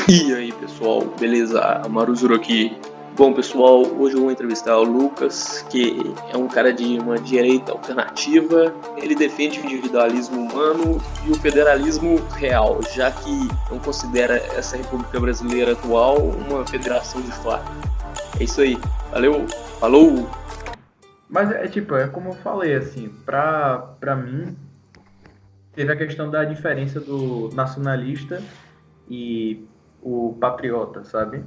E aí, pessoal, beleza? Maruzuro aqui. Bom, pessoal, hoje eu vou entrevistar o Lucas, que é um cara de uma direita alternativa. Ele defende o individualismo humano e o federalismo real, já que não considera essa República Brasileira atual uma federação de fato. É isso aí. Valeu, falou! Mas é como eu falei, assim, pra mim, teve a questão da diferença do nacionalista e o patriota, sabe?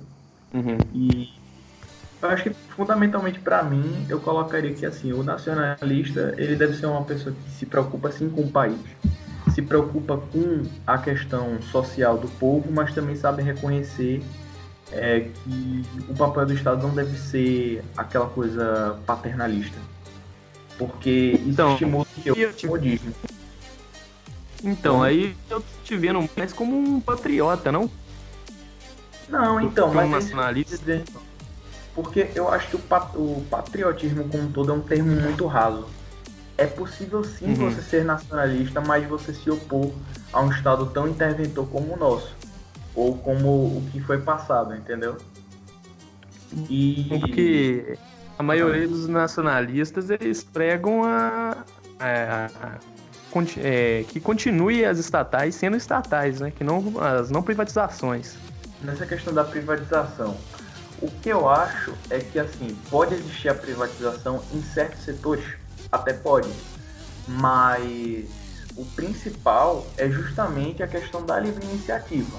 Uhum. E eu acho que fundamentalmente pra mim, eu colocaria que assim, o nacionalista, ele deve ser uma pessoa que se preocupa sim com o país, se preocupa com a questão social do povo, mas também sabe reconhecer que o papel do Estado não deve ser aquela coisa paternalista, porque isso Então, estimula o que? O eu te... modismo. então, Como? aí eu tô te vendo mais como um patriota, não? Não, Do então, que um mas é isso que eu quis nacionalista. dizer. Porque eu acho que o patriotismo como um todo é um termo muito raso. É possível sim Uhum. você ser nacionalista, mas você se opor a um Estado tão interventor como o nosso, ou como o que foi passado, entendeu? E. Porque a Ah, maioria dos nacionalistas eles pregam que continue as estatais sendo estatais, né? Que não as não privatizações. nessa questão da privatização, o que eu acho é que assim, pode existir a privatização em certos setores, até pode, mas o principal é justamente a questão da livre iniciativa.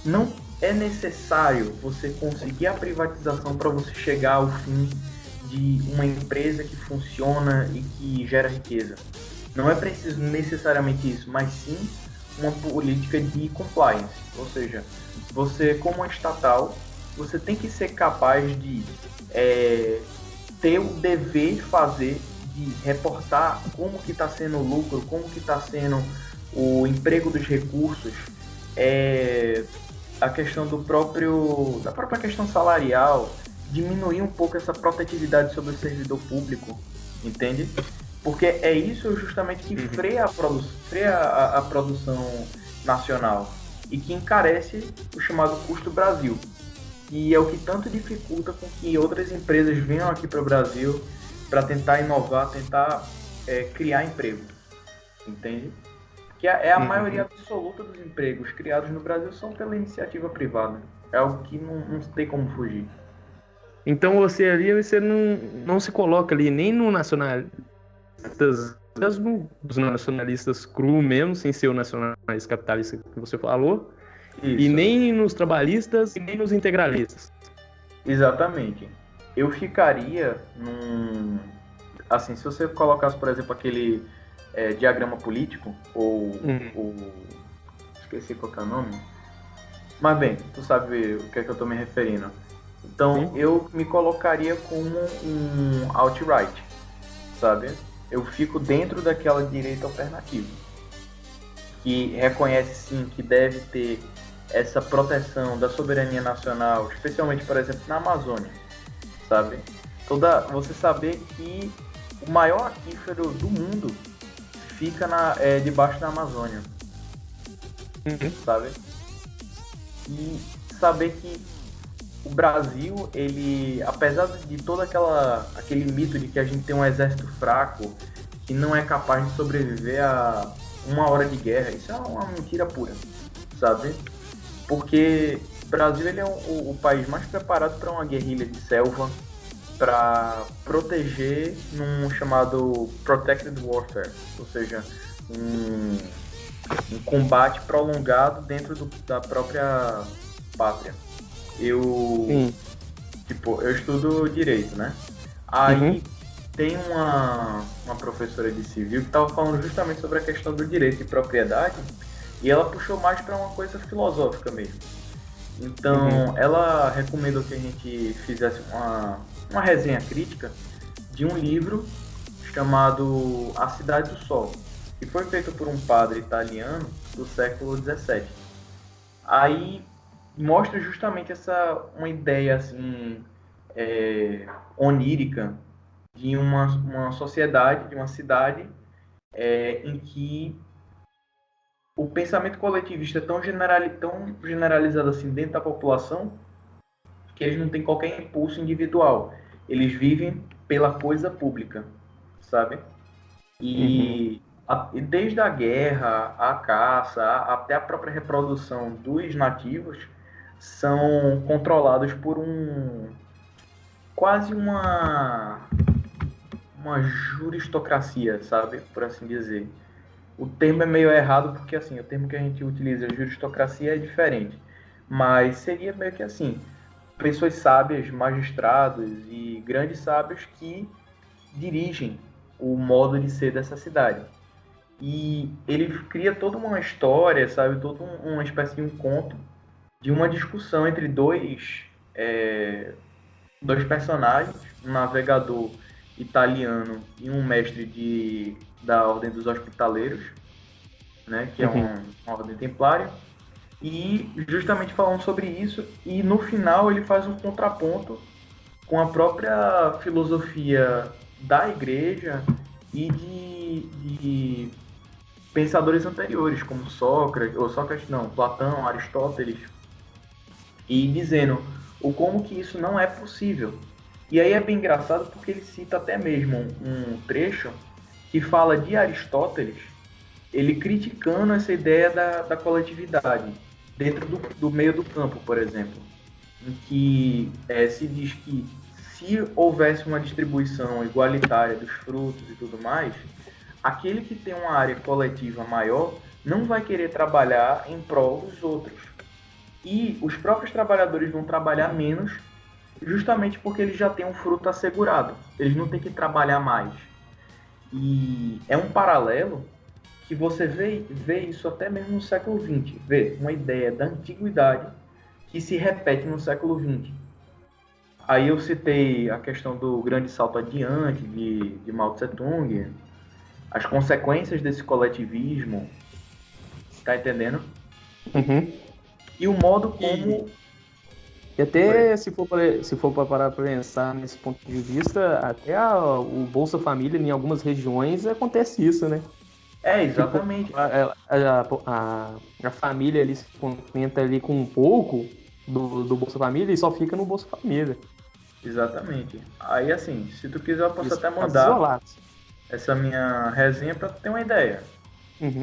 Não é necessário você conseguir a privatização para você chegar ao fim de uma empresa que funciona e que gera riqueza. Não é preciso necessariamente isso, mas sim uma política de compliance, ou seja, você como uma estatal, você tem que ser capaz de ter o dever de fazer, de reportar como que está sendo o lucro, como que está sendo o emprego dos recursos, a questão da própria questão salarial, diminuir um pouco essa protetividade sobre o servidor público, entende? Porque é isso justamente que Uhum. freia a produção nacional e que encarece o chamado custo Brasil, que é o que tanto dificulta com que outras empresas venham aqui para o Brasil para tentar inovar, tentar criar emprego, entende? Que é a maioria Uhum. absoluta dos empregos criados no Brasil são pela iniciativa privada. É algo que não tem como fugir. Então você não se coloca ali nem no nacionalistas, mesmo dos nacionalistas cru mesmo, sem ser o nacionalista capitalista que você falou, e Isso, nem nos trabalhistas e nem nos integralistas. exatamente. Eu ficaria num. Assim, se você colocasse, por exemplo, aquele diagrama político, Uhum. ou. Esqueci qual é o nome. Mas bem, tu sabe o que é que eu estou me referindo. Então, Sim. eu me colocaria como um alt-right, sabe? Eu fico dentro daquela direita alternativa, que reconhece sim que deve ter essa proteção da soberania nacional, especialmente, por exemplo, na Amazônia, sabe? Você saber que o maior aquífero do mundo fica debaixo da Amazônia, Uhum. sabe? E saber que o Brasil, ele, apesar de todo aquele mito de que a gente tem um exército fraco, que não é capaz de sobreviver a uma hora de guerra, isso é uma mentira pura, sabe? Porque o Brasil ele é o país mais preparado para uma guerrilha de selva, para proteger num chamado Protected Warfare, ou seja, um, um combate prolongado dentro da própria pátria. Eu Sim. Tipo, eu estudo direito, né? Uhum. Aí tem uma professora de civil que estava falando justamente sobre a questão do direito de propriedade e ela puxou mais para uma coisa filosófica mesmo. Uhum. Então, ela recomendou que a gente fizesse uma resenha crítica de um livro chamado A Cidade do Sol, que foi feito por um padre italiano do século XVII. Aí mostra justamente uma ideia assim onírica de uma sociedade, de uma cidade em que o pensamento coletivista é tão generalizado assim dentro da população que eles não têm qualquer impulso individual. Eles vivem pela coisa pública, sabe? Uhum. E desde a guerra, a caça, até a própria reprodução dos nativos são controlados por quase uma juristocracia, sabe? Por assim dizer. O termo é meio errado porque assim, o termo que a gente utiliza, juristocracia, é diferente. Mas seria meio que assim, pessoas sábias, magistrados e grandes sábios que dirigem o modo de ser dessa cidade. E ele cria toda uma história, sabe, toda uma espécie de um conto de uma discussão entre dois personagens, um navegador italiano e um mestre da Ordem dos Hospitaleiros, né, que é uma ordem templária, e justamente falando sobre isso, e no final ele faz um contraponto com a própria filosofia da igreja e de pensadores anteriores, como Sócrates não, Platão, Aristóteles, e dizendo o como que isso não é possível. E aí é bem engraçado porque ele cita até mesmo um trecho que fala de Aristóteles, ele criticando essa ideia da coletividade dentro do meio do campo, por exemplo, em que se diz que se houvesse uma distribuição igualitária dos frutos e tudo mais, aquele que tem uma área coletiva maior não vai querer trabalhar em prol dos outros. E os próprios trabalhadores vão trabalhar menos justamente porque eles já têm um fruto assegurado. Eles não têm que trabalhar mais. E é um paralelo que você vê isso até mesmo no século XX. Vê uma ideia da antiguidade que se repete no século XX. Aí eu citei a questão do grande salto adiante de Mao Tse-tung, as consequências desse coletivismo, tá entendendo? Uhum. E o modo como... E até se for para parar para pensar nesse ponto de vista, até o Bolsa Família em algumas regiões acontece isso, né? Exatamente. Tipo, a família ali se contenta ali com um pouco do Bolsa Família e só fica no Bolsa Família. Exatamente. Aí assim, se tu quiser eu posso Isso, até mandar isolados. essa minha resenha para tu ter uma ideia,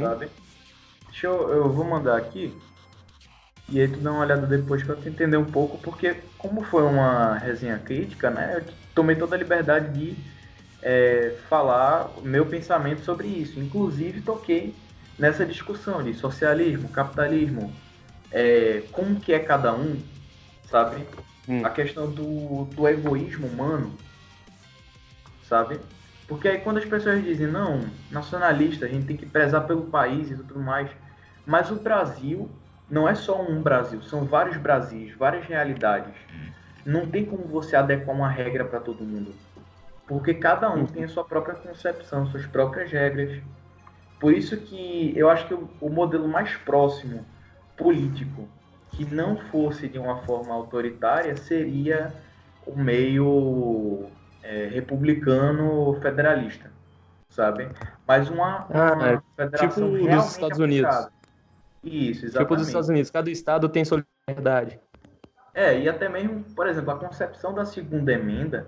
sabe? Eu vou mandar aqui e aí tu dá uma olhada depois para tu entender um pouco, porque como foi uma resenha crítica, né, eu tomei toda a liberdade de falar o meu pensamento sobre isso. Inclusive toquei nessa discussão de socialismo, capitalismo, como que é cada um, sabe? A questão do egoísmo humano, sabe? Porque aí quando as pessoas dizem, não, nacionalista, a gente tem que prezar pelo país e tudo mais, mas o Brasil não é só um Brasil, são vários Brasis, várias realidades. Não tem como você adequar uma regra para todo mundo. Porque cada um tem a sua própria concepção, suas próprias regras. Por isso que eu acho que o modelo mais próximo político que não fosse de uma forma autoritária seria o meio republicano federalista, sabe? Mas uma federação tipo realmente dos Estados aplicada. Unidos. Isso, exatamente. Tipo dos Estados Unidos, cada estado tem sua liberdade. E até mesmo, por exemplo, a concepção da segunda emenda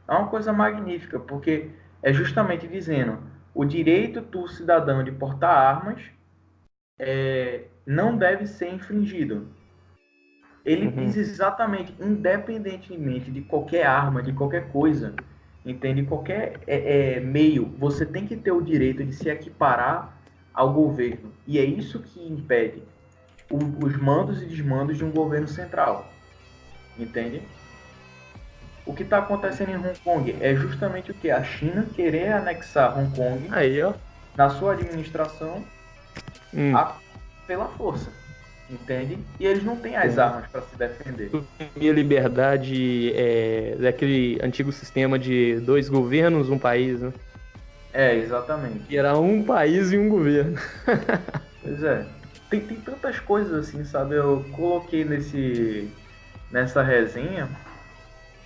é uma coisa magnífica, porque é justamente dizendo o direito do cidadão de portar armas não deve ser infringido. Ele diz exatamente, independentemente de qualquer arma, de qualquer coisa, entende? Qualquer meio, você tem que ter o direito de se equiparar ao governo. E é isso que impede os mandos e desmandos de um governo central. Entende? O que está acontecendo em Hong Kong é justamente o que? A China querer anexar Hong Kong na sua administração pela força. Entende? E eles não têm as armas para se defender. A liberdade daquele antigo sistema de 2 governos, um país, né? Exatamente. Que era um país e um governo. Pois é. Tem tantas coisas assim, sabe? Eu coloquei nessa resenha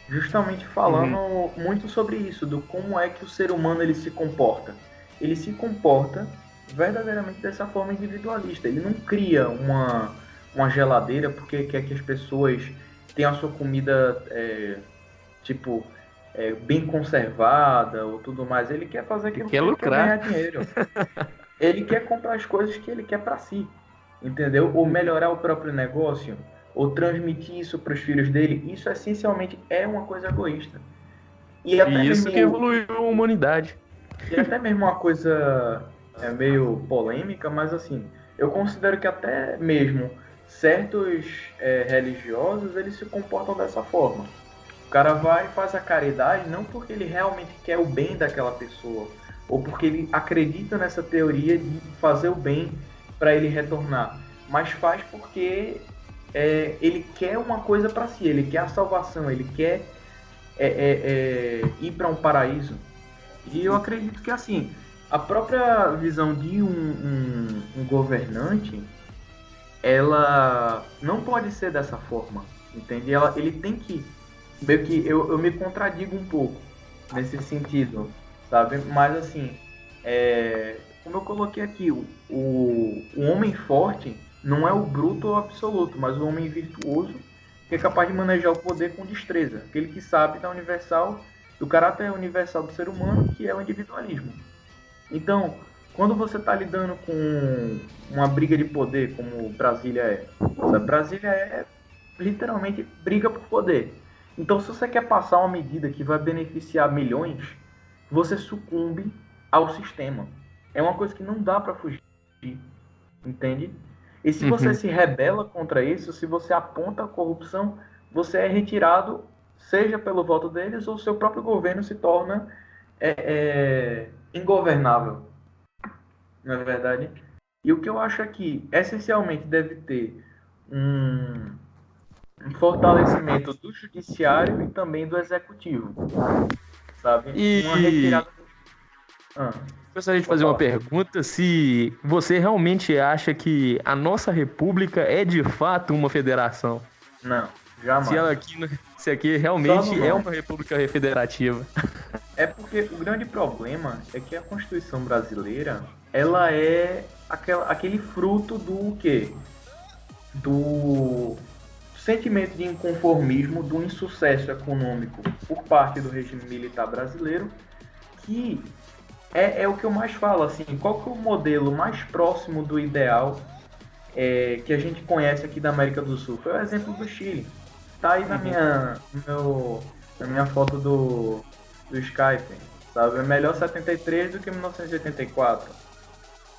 justamente falando muito sobre isso, do como é que o ser humano ele se comporta. Ele se comporta verdadeiramente dessa forma individualista. Ele não cria uma geladeira porque quer que as pessoas tenham a sua comida bem conservada ou tudo mais. Ele quer fazer aquilo que ele quer ganhar dinheiro. Ele quer comprar as coisas que ele quer para si, entendeu? Ou melhorar o próprio negócio, ou transmitir isso para os filhos dele. Isso essencialmente é uma coisa egoísta. E isso que evoluiu a humanidade. E até mesmo uma coisa meio polêmica, mas assim, eu considero que até mesmo certos religiosos, eles se comportam dessa forma. O cara vai e faz a caridade não porque ele realmente quer o bem daquela pessoa, ou porque ele acredita nessa teoria de fazer o bem para ele retornar, mas faz porque ele quer uma coisa para si, ele quer a salvação, ele quer ir para um paraíso. E eu acredito que assim, a própria visão de um governante, ela não pode ser dessa forma, entende? Ele tem que, meio que eu me contradigo um pouco nesse sentido, sabe? Mas assim, como eu coloquei aqui, o homem forte não é o bruto ou absoluto, mas o homem virtuoso que é capaz de manejar o poder com destreza, aquele que sabe do caráter universal do ser humano, que é o individualismo. Então, quando você está lidando com uma briga de poder, como Brasília Brasília é literalmente briga por poder. Então, se você quer passar uma medida que vai beneficiar milhões, você sucumbe ao sistema. É uma coisa que não dá para fugir, entende? E se você se rebela contra isso, se você aponta a corrupção, você é retirado, seja pelo voto deles, ou seu próprio governo se torna ingovernável. Não é verdade? E o que eu acho é que, essencialmente, deve ter um fortalecimento do judiciário e também do executivo, sabe? Uma retirada... Gostaria de fazer uma pergunta, se você realmente acha que a nossa república é de fato uma federação? Não, jamais. Se aqui realmente é uma república federativa. É porque o grande problema é que a Constituição brasileira, ela é aquele fruto do quê? Do sentimento de inconformismo, do insucesso econômico por parte do regime militar brasileiro, que é o que eu mais falo, assim, qual que é o modelo mais próximo do ideal que a gente conhece aqui da América do Sul? Foi o exemplo do Chile. Tá aí na minha foto do Skype, sabe? É melhor 73 do que 1984,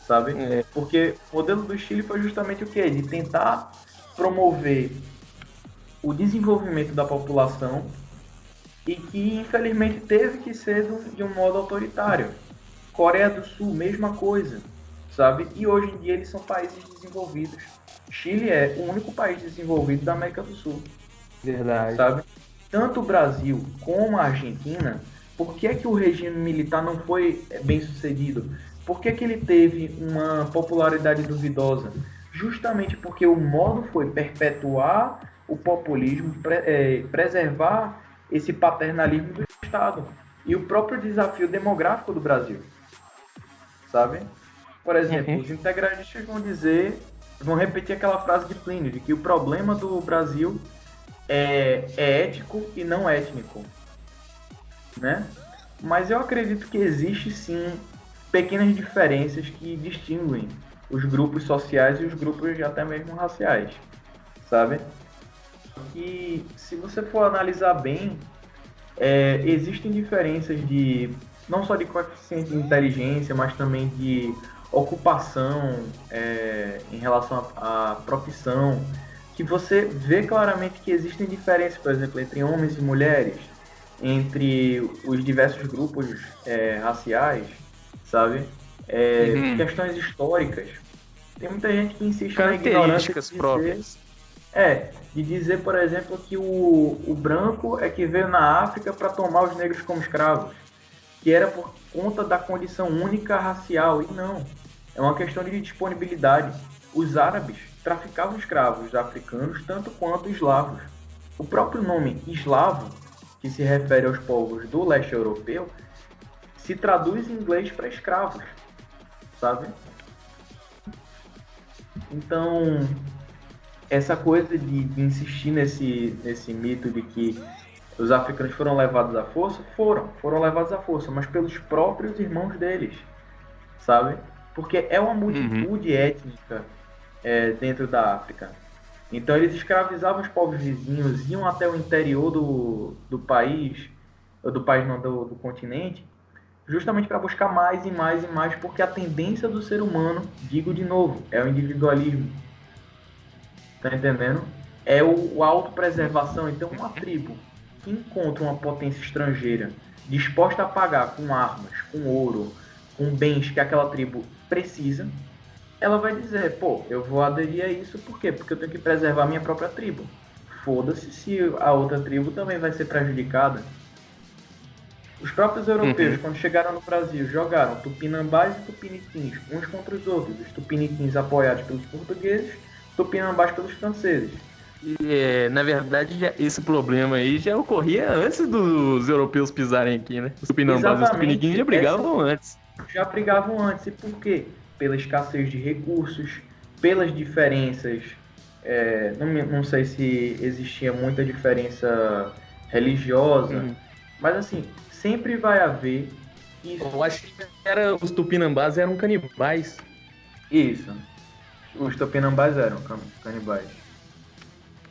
sabe? Porque o modelo do Chile foi justamente o quê? De tentar promover o desenvolvimento da população e que, infelizmente, teve que ser de um modo autoritário. Coreia do Sul, mesma coisa, sabe? E hoje em dia eles são países desenvolvidos. Chile é o único país desenvolvido da América do Sul. Verdade. Sabe? Tanto o Brasil como a Argentina, por que é que o regime militar não foi bem sucedido? Por que é que ele teve uma popularidade duvidosa? Justamente porque o modo foi perpetuar o populismo, preservar esse paternalismo do Estado e o próprio desafio demográfico do Brasil, sabe? Por exemplo, os integralistas vão repetir aquela frase de Plínio, de que o problema do Brasil é ético e não étnico, né? Mas eu acredito que existe sim pequenas diferenças que distinguem os grupos sociais e os grupos até mesmo raciais, sabe? E se você for analisar bem, existem diferenças não só de coeficiente de inteligência, mas também de ocupação em relação à profissão, que você vê claramente que existem diferenças, por exemplo, entre homens e mulheres, entre os diversos grupos raciais, sabe? Questões históricas. Tem muita gente que insiste na ignorância próprias. De dizer, por exemplo, que o branco é que veio na África para tomar os negros como escravos, que era por conta da condição única racial, e não. É uma questão de disponibilidade. Os árabes traficavam escravos africanos tanto quanto eslavos. O próprio nome eslavo, que se refere aos povos do leste europeu, se traduz em inglês para escravos, sabe? Então, essa coisa de insistir nesse mito de que os africanos foram levados à força, foram levados à força, mas pelos próprios irmãos deles, sabe? Porque é uma multitude étnica dentro da África. Então eles escravizavam os povos vizinhos, iam até o interior do país, ou do país não, do continente, justamente para buscar mais e mais e mais, porque a tendência do ser humano, digo de novo, é o individualismo. Tá entendendo? É a autopreservação. Então uma tribo que encontra uma potência estrangeira disposta a pagar com armas, com ouro, com bens que aquela tribo precisa, ela vai dizer, pô, eu vou aderir a isso, por quê? Porque eu tenho que preservar a minha própria tribo. Foda-se se a outra tribo também vai ser prejudicada. Os próprios europeus, quando chegaram no Brasil, jogaram tupinambás e tupiniquins uns contra os outros. Os tupiniquins apoiados pelos portugueses, tupinambás pelos franceses. E, na verdade, esse problema aí já ocorria antes dos europeus pisarem aqui, né? Os tupinambás e os tupiniquins já brigavam antes. Já brigavam antes. E por quê? Pela escassez de recursos, pelas diferenças. Não sei se existia muita diferença religiosa, mas assim, sempre vai haver isso. Eu acho que os tupinambás eram canibais. Isso. Os tupinambás eram canibais.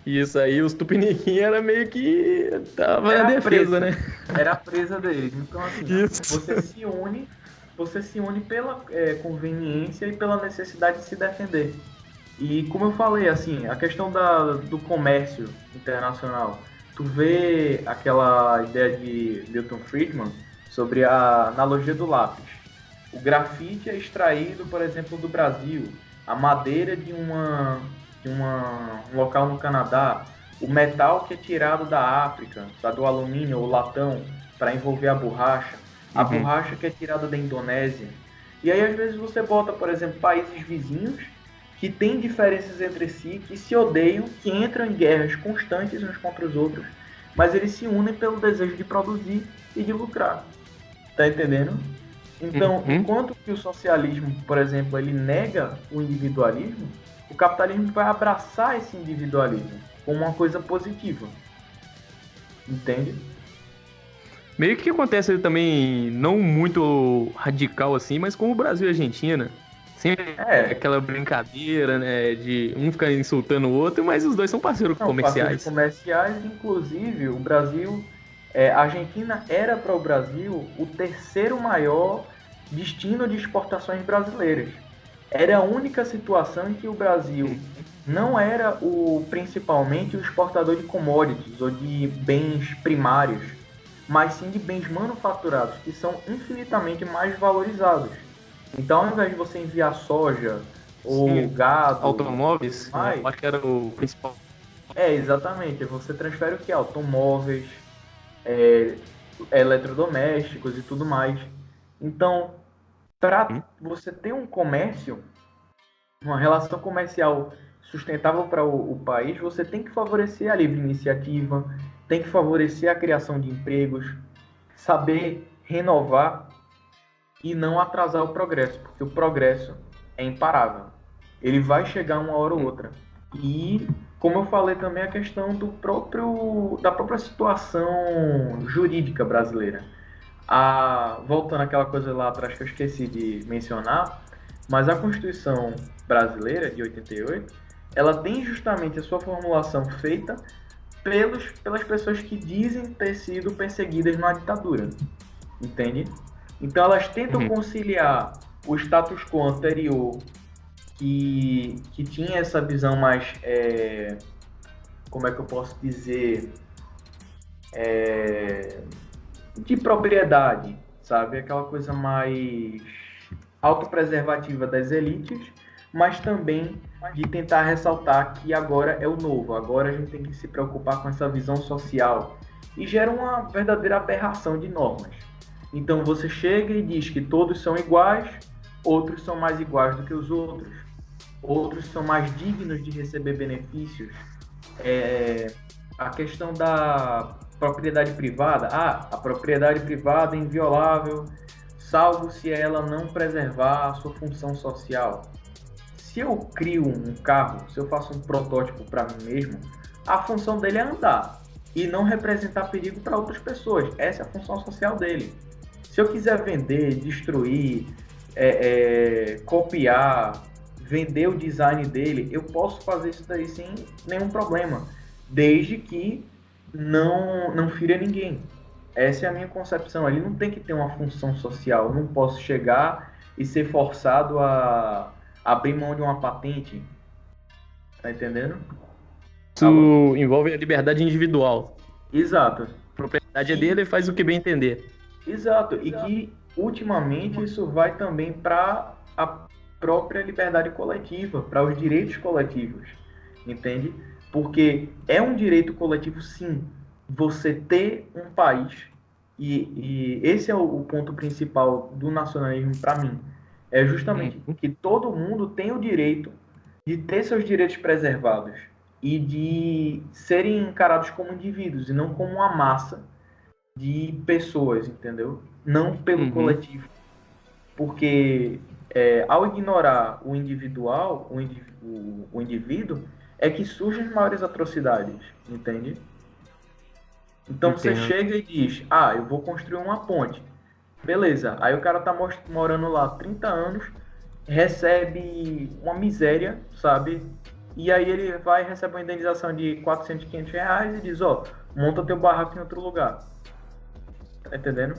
Isso aí, os tupiniquim era meio que tava na defesa, né? Era a presa deles. Então, assim, isso. Você se une pela conveniência e pela necessidade de se defender. E como eu falei, assim, a questão do comércio internacional. Tu vê aquela ideia de Milton Friedman sobre a analogia do lápis. O grafite é extraído, por exemplo, do Brasil. A madeira de um local no Canadá. O metal que é tirado da África, do alumínio ou latão, para envolver a borracha. A borracha que é tirada da Indonésia. E aí, às vezes, você bota, por exemplo, países vizinhos que têm diferenças entre si, que se odeiam, que entram em guerras constantes uns contra os outros, mas eles se unem pelo desejo de produzir e de lucrar. Tá entendendo? Então, enquanto que o socialismo, por exemplo, ele nega o individualismo, o capitalismo vai abraçar esse individualismo como uma coisa positiva. Entende? Meio que acontece também, não muito radical assim, mas como o Brasil e a Argentina. Sempre aquela brincadeira, né, de um ficar insultando o outro, mas os dois são parceiros comerciais. Parceiros comerciais, inclusive, o Brasil, a Argentina era para o Brasil o terceiro maior destino de exportações brasileiras. Era a única situação em que o Brasil não era principalmente o exportador de commodities ou de bens primários, mas sim de bens manufaturados, que são infinitamente mais valorizados. Então, ao invés de você enviar soja ou gado... Automóveis, acho que era o principal. Exatamente. Você transfere o que? Automóveis, eletrodomésticos e tudo mais. Então, para você ter um comércio, uma relação comercial sustentável para o país, você tem que favorecer a livre iniciativa, tem que favorecer a criação de empregos, saber renovar e não atrasar o progresso, porque o progresso é imparável. Ele vai chegar uma hora ou outra. E, como eu falei também, a questão da própria situação jurídica brasileira. Voltando àquela coisa lá atrás que eu esqueci de mencionar, mas a Constituição brasileira, de 88, ela tem justamente a sua formulação feita pelas pessoas que dizem ter sido perseguidas na ditadura. Entende? Então elas tentam conciliar o status quo anterior, que tinha essa visão mais, como é que eu posso dizer, de propriedade, sabe? Aquela coisa mais autopreservativa das elites, mas também de tentar ressaltar que agora é o novo, agora a gente tem que se preocupar com essa visão social, e gera uma verdadeira aberração de normas. Então você chega e diz que todos são iguais, outros são mais iguais do que os outros, outros são mais dignos de receber benefícios. A questão da propriedade privada, a propriedade privada é inviolável, salvo se ela não preservar a sua função social. se eu crio um carro, se eu faço um protótipo para mim mesmo, a função dele é andar e não representar perigo para outras pessoas. Essa é a função social dele. Se eu quiser vender, destruir, copiar, vender o design dele, eu posso fazer isso daí sem nenhum problema, desde que não fira ninguém. Essa é a minha concepção. Ele não tem que ter uma função social. Eu não posso chegar e ser forçado a abrir mão de uma patente. Tá entendendo? Isso envolve a liberdade individual. Exato. A propriedade é dele e faz o que bem entender. Exato. E que, ultimamente, isso vai também para a própria liberdade coletiva, para os direitos coletivos. Entende? Porque é um direito coletivo, sim, você ter um país, e esse é o ponto principal do nacionalismo para mim, é justamente que todo mundo tem o direito de ter seus direitos preservados e de serem encarados como indivíduos e não como uma massa de pessoas, entendeu? Não pelo coletivo. Porque ao ignorar o individual, o indivíduo, é que surgem as maiores atrocidades, entende? Então você chega e diz, eu vou construir uma ponte. Beleza, aí o cara tá morando lá há 30 anos, recebe uma miséria, sabe? E aí ele vai e recebe uma indenização de 400, 500 reais e diz, monta teu barraco em outro lugar. Tá entendendo?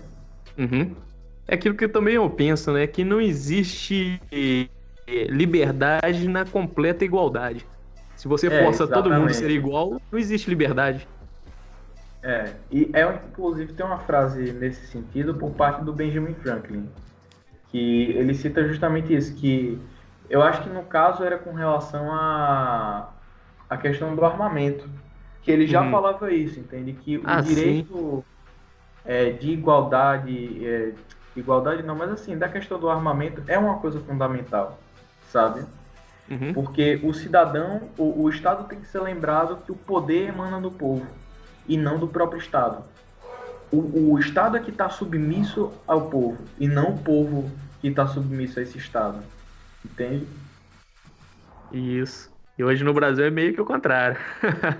É aquilo que eu também penso, né? Que não existe liberdade na completa igualdade. Se você força todo mundo a ser igual, não existe liberdade. Inclusive tem uma frase nesse sentido por parte do Benjamin Franklin, que ele cita justamente isso, que eu acho que no caso era com relação à questão do armamento, que ele já falava isso, entende? Que o direito de igualdade, igualdade não, mas assim, da questão do armamento é uma coisa fundamental, sabe? Porque o cidadão, o Estado tem que ser lembrado que o poder emana do povo e não do próprio Estado. O Estado é que está submisso ao povo e não o povo que está submisso a esse Estado. Entende? Isso. E hoje no Brasil é meio que o contrário.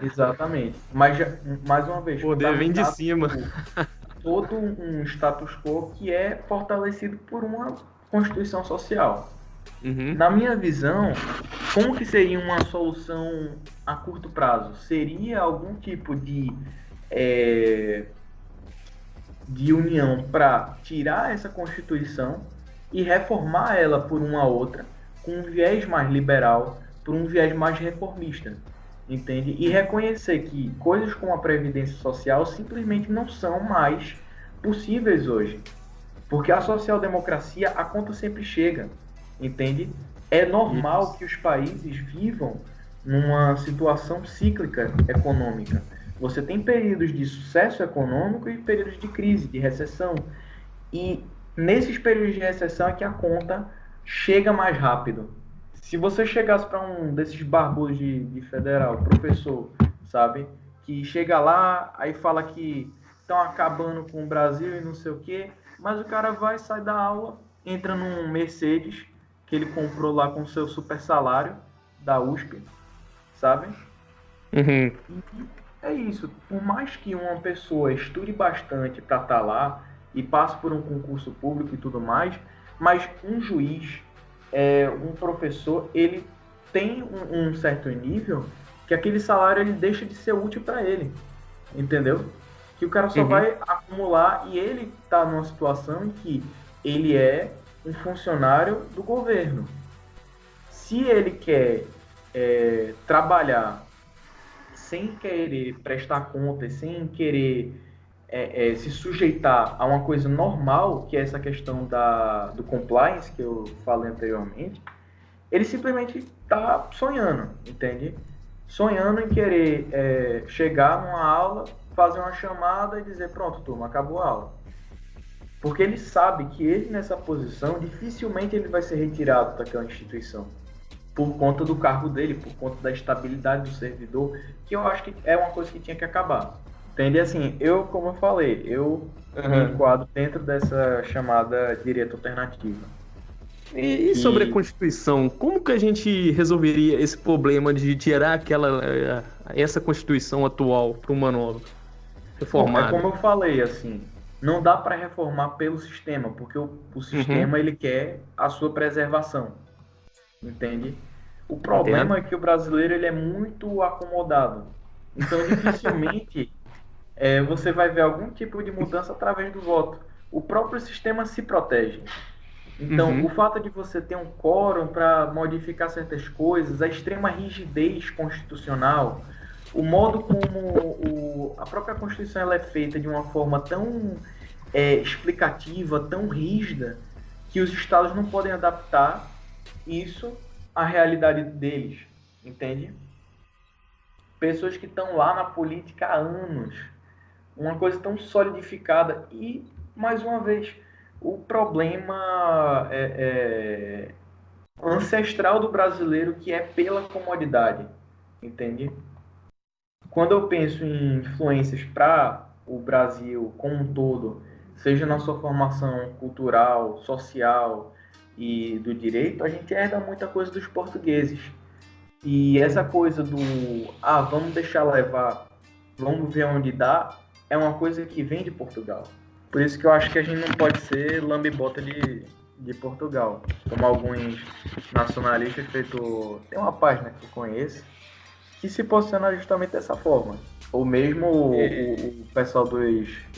Exatamente. Mas, mais uma vez... O poder vem de cima. Todo um status quo que é fortalecido por uma Constituição Social. Na minha visão, como que seria uma solução a curto prazo? Seria algum tipo de união para tirar essa Constituição e reformar ela por uma outra, com um viés mais liberal, por um viés mais reformista, entende? E reconhecer que coisas como a Previdência Social simplesmente não são mais possíveis hoje. Porque a social-democracia, a conta sempre chega, entende? É normal que os países vivam numa situação cíclica econômica. Você tem períodos de sucesso econômico e períodos de crise, de recessão. E nesses períodos de recessão é que a conta chega mais rápido. Se você chegasse para um desses barbudos de federal, professor, sabe? Que chega lá, aí fala que estão acabando com o Brasil e não sei o quê, mas o cara vai, sai da aula, entra num Mercedes que ele comprou lá com o seu super salário da USP, sabe? E é isso. Por mais que uma pessoa estude bastante para estar lá e passe por um concurso público e tudo mais, mas um juiz, um professor, ele tem um certo nível que aquele salário ele deixa de ser útil para ele, entendeu? Que o cara só vai acumular e ele está numa situação em que ele é um funcionário do governo. Se ele quer trabalhar sem querer prestar contas, sem querer se sujeitar a uma coisa normal, que é essa questão do compliance, que eu falei anteriormente, ele simplesmente está sonhando, entende? Sonhando em querer chegar numa aula, fazer uma chamada e dizer, pronto, turma, acabou a aula. Porque ele sabe que ele, nessa posição, dificilmente ele vai ser retirado daquela instituição. Por conta do cargo dele, por conta da estabilidade do servidor, que eu acho que é uma coisa que tinha que acabar. Entende? Assim, como eu falei, eu me enquadro dentro dessa chamada direita alternativa. E sobre a Constituição, como que a gente resolveria esse problema de tirar essa Constituição atual para uma nova, reformada? É como eu falei, assim, não dá para reformar pelo sistema, porque o sistema ele quer a sua preservação, entende? O problema é que o brasileiro ele é muito acomodado, então dificilmente você vai ver algum tipo de mudança através do voto. O próprio sistema se protege. Então, o fato de você ter um quórum para modificar certas coisas, a extrema rigidez constitucional, o modo como a própria Constituição ela é feita de uma forma tão explicativa, tão rígida, que os estados não podem adaptar isso à realidade deles, entende? Pessoas que estão lá na política há anos, uma coisa tão solidificada e, mais uma vez, o problema ancestral do brasileiro que é pela comodidade, entende? Quando eu penso em influências para o Brasil como um todo, seja na sua formação cultural, social e do direito, a gente herda muita coisa dos portugueses. E essa coisa do, vamos deixar levar, vamos ver onde dá, é uma coisa que vem de Portugal. Por isso que eu acho que a gente não pode ser lambe-bota de Portugal. Como alguns nacionalistas feito... Tem uma página que eu conheço que se posiciona justamente dessa forma. Ou mesmo o pessoal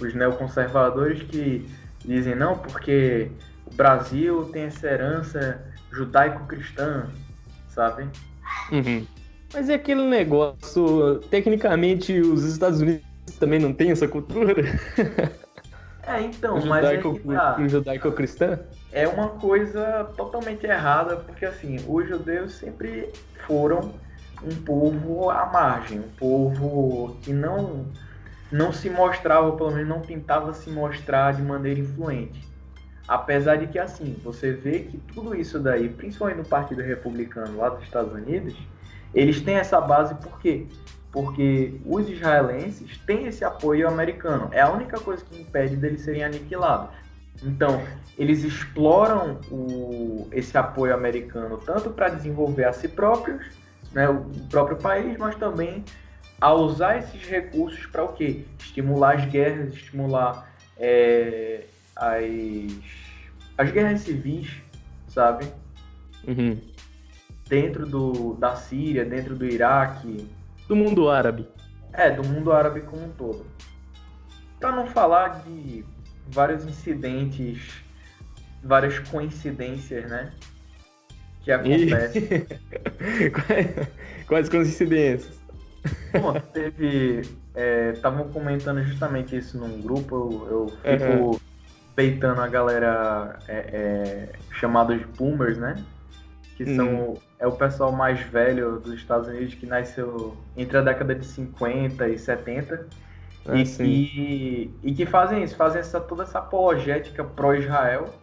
os neoconservadores que dizem não, porque o Brasil tem essa herança judaico-cristã, sabe? Mas é aquele negócio, tecnicamente os Estados Unidos também não têm essa cultura? Então, o judaico-cristã? É uma coisa totalmente errada, porque assim, os judeus sempre foram um povo à margem, um povo que não se mostrava, pelo menos não tentava se mostrar de maneira influente. Apesar de que, assim, você vê que tudo isso daí, principalmente no Partido Republicano lá dos Estados Unidos, eles têm essa base por quê? Porque os israelenses têm esse apoio americano. É a única coisa que impede deles serem aniquilados. Então, eles exploram esse apoio americano tanto para desenvolver a si próprios, né, o próprio país, mas também a usar esses recursos para o quê? Estimular as guerras, estimular as guerras civis, sabe? Dentro da Síria, dentro do Iraque. Do mundo árabe. Do mundo árabe como um todo. Para não falar de vários incidentes, várias coincidências, né? Que acontecem. Quais coincidências? Bom, teve... Estavam comentando justamente isso num grupo, eu fico beitando a galera chamados boomers, né? Que são o pessoal mais velho dos Estados Unidos que nasceu entre a década de 50 e 70 e que fazem isso, fazem toda essa apologética pró-Israel,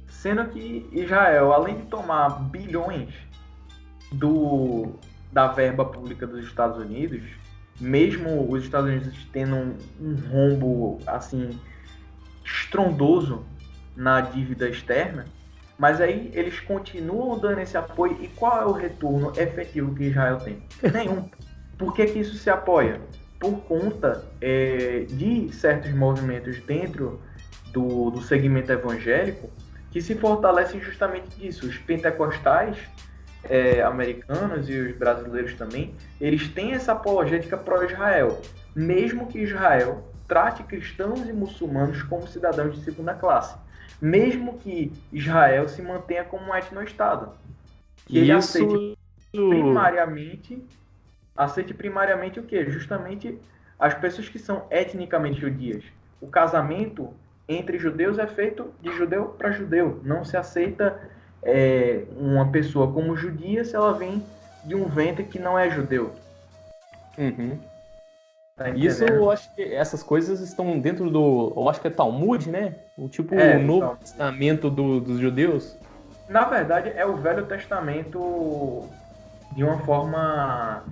sendo que Israel, além de tomar bilhões da verba pública dos Estados Unidos, mesmo os Estados Unidos tendo um rombo assim estrondoso na dívida externa, mas aí eles continuam dando esse apoio. E qual é o retorno efetivo que Israel tem? Nenhum. Por que isso se apoia? Por conta de certos movimentos dentro do segmento evangélico que se fortalecem justamente disso. Os pentecostais americanos e os brasileiros também, eles têm essa apologética pró-Israel, mesmo que Israel trate cristãos e muçulmanos como cidadãos de segunda classe. Mesmo que Israel se mantenha como um etno-estado. Que ele aceite primariamente o quê? Justamente as pessoas que são etnicamente judias. O casamento entre judeus é feito de judeu para judeu. Não se aceita uma pessoa como judia se ela vem de um ventre que não é judeu. Tá, isso, eu acho que essas coisas estão dentro eu acho que é Talmud, né? O Novo Testamento dos judeus. Na verdade, é o Velho Testamento de uma forma,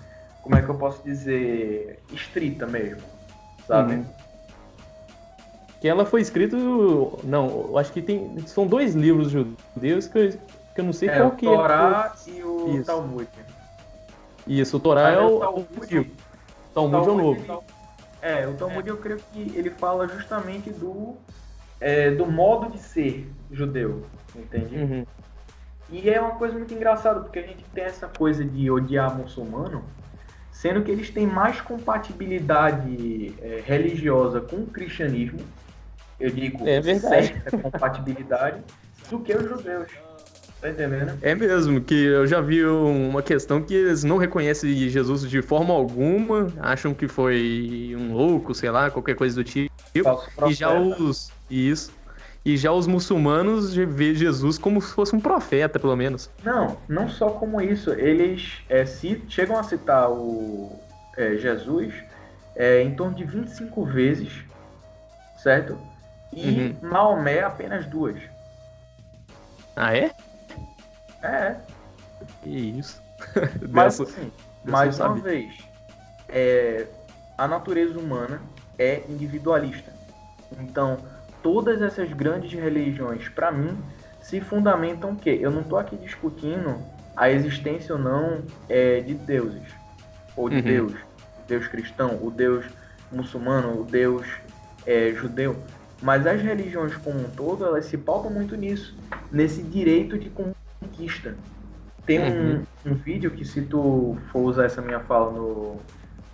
como é que eu posso dizer, estrita mesmo, sabe? que ela foi escrita... Não, eu acho que são 2 livros judeus que eu não sei qual que é. O Torá e o Talmud. Isso, o Torá é o livro. Talmud é o novo. O Talmud eu creio que ele fala justamente do modo de ser judeu, entende? Uhum. E é uma coisa muito engraçada, porque a gente tem essa coisa de odiar muçulmano, sendo que eles têm mais compatibilidade religiosa com o cristianismo, eu digo certa compatibilidade, do que os judeus. Tá entendendo? É mesmo, que eu já vi uma questão que eles não reconhecem Jesus de forma alguma, acham que foi um louco, sei lá, qualquer coisa do tipo. E já os muçulmanos vê Jesus como se fosse um profeta, pelo menos. Não só como isso, eles chegam a citar o Jesus em torno de 25 vezes, certo? E Maomé apenas 2. Ah, é? Que isso. Mas assim, mais uma vez, a natureza humana é individualista. Então, todas essas grandes religiões, para mim, se fundamentam que eu não estou aqui discutindo a existência ou não de deuses, ou de Deus cristão, o Deus muçulmano, o Deus judeu, mas as religiões como um todo, elas se pautam muito nisso, nesse direito de conquista. Tem um vídeo que, se tu for usar essa minha fala no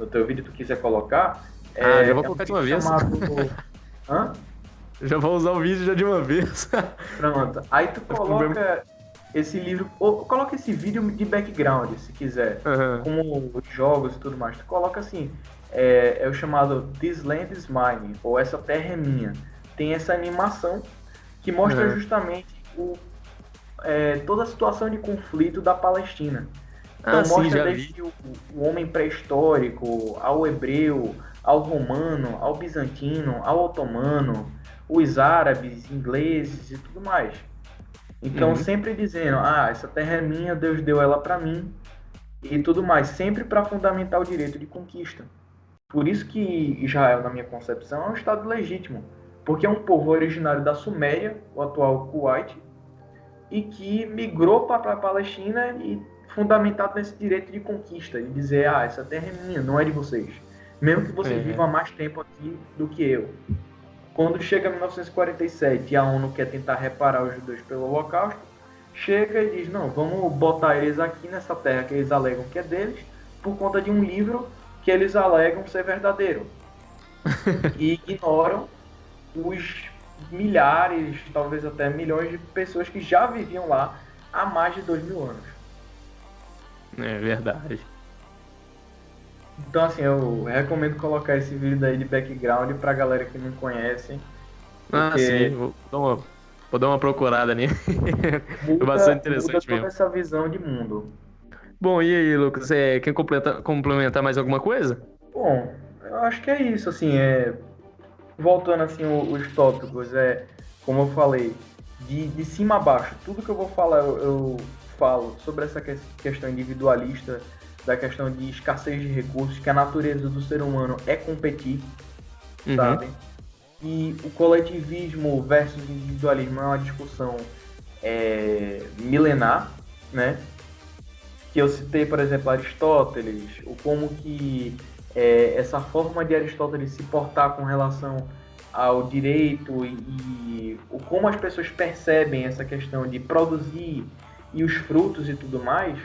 teu vídeo, tu quiser colocar... já vou colocar de uma vez. Hã? Já vou usar o vídeo já de uma vez. Pronto. Aí tu coloca esse livro... Ou coloca esse vídeo de background, se quiser. Como os jogos e tudo mais. Tu coloca assim... É o chamado This Land is Mine, ou Essa Terra é Minha. Tem essa animação que mostra justamente toda a situação de conflito da Palestina. Então mostra desde o homem pré-histórico, ao hebreu, ao romano, ao bizantino, ao otomano, os árabes, ingleses e tudo mais. Então sempre dizendo, essa terra é minha, Deus deu ela para mim e tudo mais, sempre para fundamentar o direito de conquista. Por isso que Israel, na minha concepção, é um estado legítimo, porque é um povo originário da Suméria, o atual Kuwait, e que migrou para a Palestina e fundamentado nesse direito de conquista, de dizer, essa terra é minha, não é de vocês. Mesmo que vocês vivam há mais tempo aqui do que eu. Quando chega 1947 e a ONU quer tentar reparar os judeus pelo Holocausto, chega e diz, não, vamos botar eles aqui nessa terra que eles alegam que é deles, por conta de um livro que eles alegam ser verdadeiro. E ignoram os milhares, talvez até milhões de pessoas que já viviam lá há mais de 2000 anos. É verdade. Então, assim, eu recomendo colocar esse vídeo daí de background pra galera que não conhece. Sim, vou dar uma procurada nele. É bastante interessante mesmo. Toda essa visão de mundo. Bom, e aí, Lucas, quer complementar mais alguma coisa? Bom, eu acho que é isso, assim, voltando assim os tópicos, como eu falei, de cima a baixo, tudo que eu vou falar, eu falo sobre essa questão individualista, da questão de escassez de recursos, que a natureza do ser humano é competir, sabe? E o coletivismo versus individualismo é uma discussão milenar, né? Que eu citei, por exemplo, Aristóteles, o como que essa forma de Aristóteles se portar com relação ao direito e o como as pessoas percebem essa questão de produzir e os frutos e tudo mais,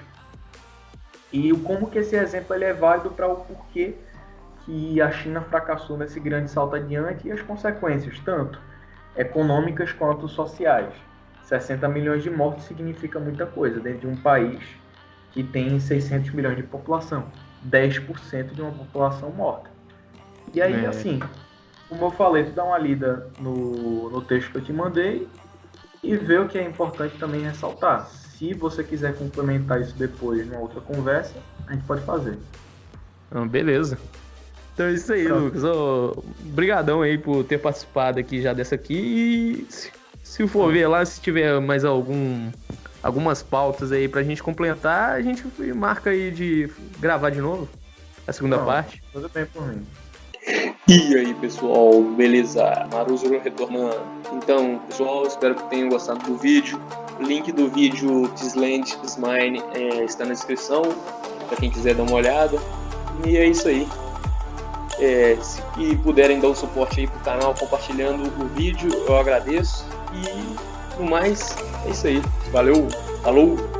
e o como que esse exemplo é válido para o porquê que a China fracassou nesse grande salto adiante e as consequências, tanto econômicas quanto sociais. 60 milhões de mortos significa muita coisa dentro de um país que tem 600 milhões de população. 10% de uma população morta. E aí, assim, como eu falei, tu dá uma lida no texto que eu te mandei e vê o que é importante também ressaltar. Se você quiser complementar isso depois numa outra conversa, a gente pode fazer. Beleza. Então é isso aí, Lucas. Obrigadão aí por ter participado aqui já dessa aqui. E se for ver lá, se tiver mais algumas pautas aí pra gente completar, a gente marca aí de gravar de novo a segunda parte. Tudo bem por mim. E aí, pessoal, beleza? Maruzuru retornando. Então, pessoal, espero que tenham gostado do vídeo. O link do vídeo Thisland Mine está na descrição, para quem quiser dar uma olhada. E é isso aí. Se puderem dar um suporte aí pro canal compartilhando o vídeo, eu agradeço. E no mais, é isso aí. Valeu, falou!